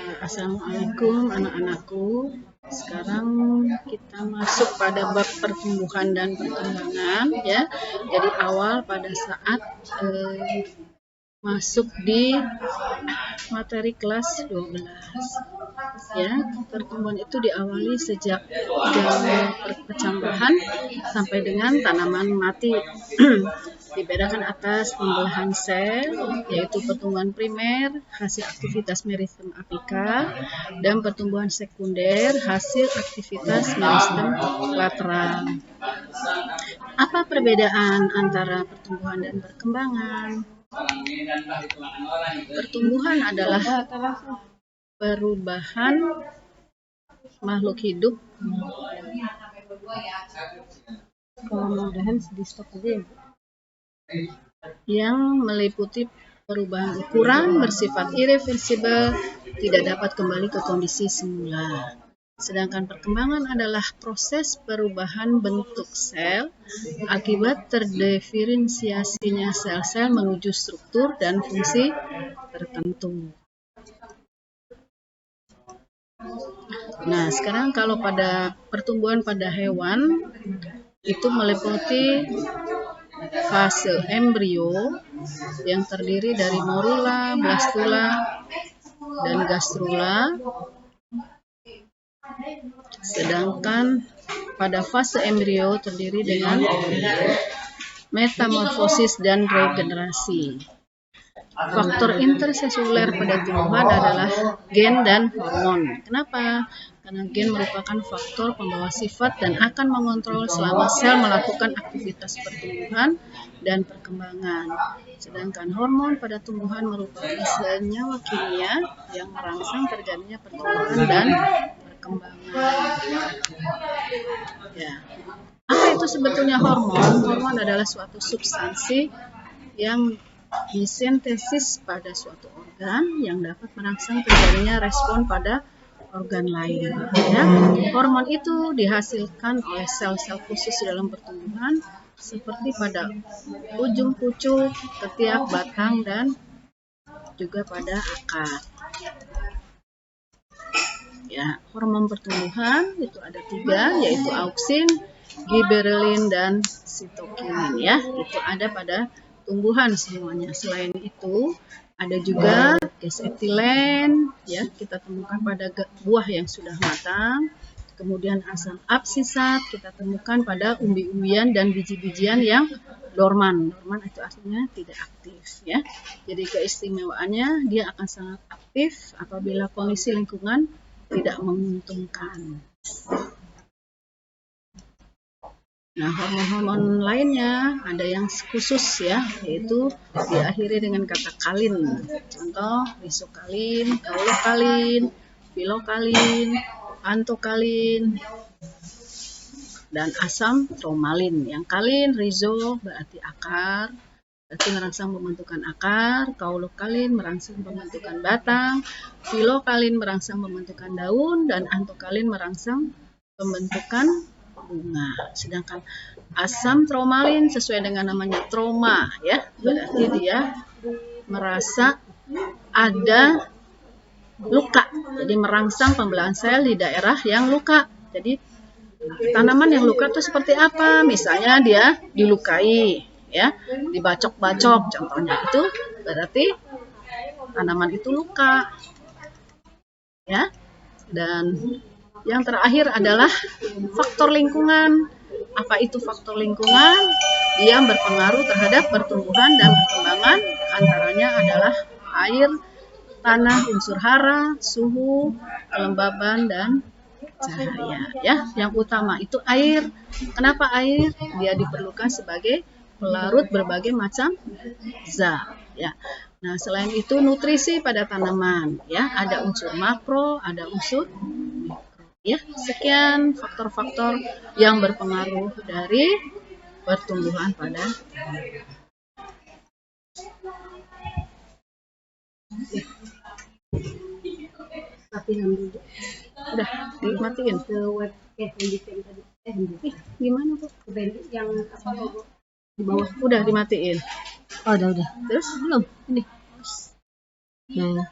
Assalamualaikum anak-anakku. Sekarang kita masuk pada bab pertumbuhan dan perkembangan ya. Jadi awal pada saat masuk di materi kelas 12 ya. Pertumbuhan itu diawali sejak percambahan sampai dengan tanaman mati. Dibedakan atas pembelahan sel, yaitu pertumbuhan primer hasil aktivitas meristem apika dan pertumbuhan sekunder hasil aktivitas meristem lateral. Apa perbedaan antara pertumbuhan dan perkembangan? Pertumbuhan adalah perubahan makhluk hidup. Yang meliputi perubahan ukuran bersifat irreversibel, tidak dapat kembali ke kondisi semula. Sedangkan perkembangan adalah proses perubahan bentuk sel akibat terdiferensiasinya sel-sel menuju struktur dan fungsi tertentu. Nah, sekarang kalau pada pertumbuhan pada hewan itu meliputi fase embrio yang terdiri dari morula, blastula, dan gastrula. Sedangkan pada fase embrio terdiri dengan metamorfosis dan regenerasi. Faktor interseluler pada tumbuhan adalah gen dan hormon. Kenapa? Karena gen merupakan faktor pembawa sifat dan akan mengontrol selama sel melakukan aktivitas pertumbuhan dan perkembangan. Sedangkan hormon pada tumbuhan merupakan senyawa kimia yang merangsang terjadinya pertumbuhan dan perkembangan. Ya. Apa itu sebetulnya hormon? Hormon adalah suatu substansi yang disintesis pada suatu organ yang dapat merangsang terjadinya respon pada organ lain. Ya. Hormon itu dihasilkan oleh sel-sel khusus dalam pertumbuhan seperti pada ujung pucuk, ketiak, batang, dan juga pada akar. Ya, hormon pertumbuhan itu ada 3, yaitu auksin, giberelin, dan sitokinin. Ya, itu ada pada tumbuhan semuanya. Selain itu, ada juga gas etilen, ya, kita temukan pada buah yang sudah matang. Kemudian asam absisat kita temukan pada umbi-umbian dan biji-bijian yang dorman. Dorman itu artinya tidak aktif, ya. Jadi keistimewaannya dia akan sangat aktif apabila kondisi lingkungan tidak menguntungkan. Nah, hormon-hormon lainnya ada yang khusus ya, yaitu diakhiri dengan kata kalin. Contoh, risokalin, kaulokalin, filokalin, antokalin, dan asam tromalin. Yang kalin, rizo berarti akar, berarti merangsang pembentukan akar, kaulokalin merangsang pembentukan batang, filokalin merangsang pembentukan daun, dan antokalin merangsang pembentukan bunga. Sedangkan asam tromalin sesuai dengan namanya troma, ya, berarti dia merasa ada luka, jadi merangsang pembelahan sel di daerah yang luka. Jadi tanaman yang luka itu seperti apa? Misalnya dia dilukai, ya, dibacok-bacok, contohnya itu berarti tanaman itu luka, ya. Dan yang terakhir adalah faktor lingkungan. Apa itu faktor lingkungan? Yang berpengaruh terhadap pertumbuhan dan perkembangan, antaranya adalah air, tanah, unsur hara, suhu, kelembaban, dan cahaya. Ya, yang utama itu air. Kenapa air? Dia diperlukan sebagai pelarut berbagai macam zat. Ya. Nah, selain itu nutrisi pada tanaman. Ya, ada unsur makro, ada unsur mikro. Ya, sekian faktor-faktor yang berpengaruh dari pertumbuhan pada tanaman. Latihan dulu. Udah dimatiin ke web tadi. Gimana Bu? Yang apa di bawah udah dimatiin. Oh, udah. Terus belum? Ini. Nah.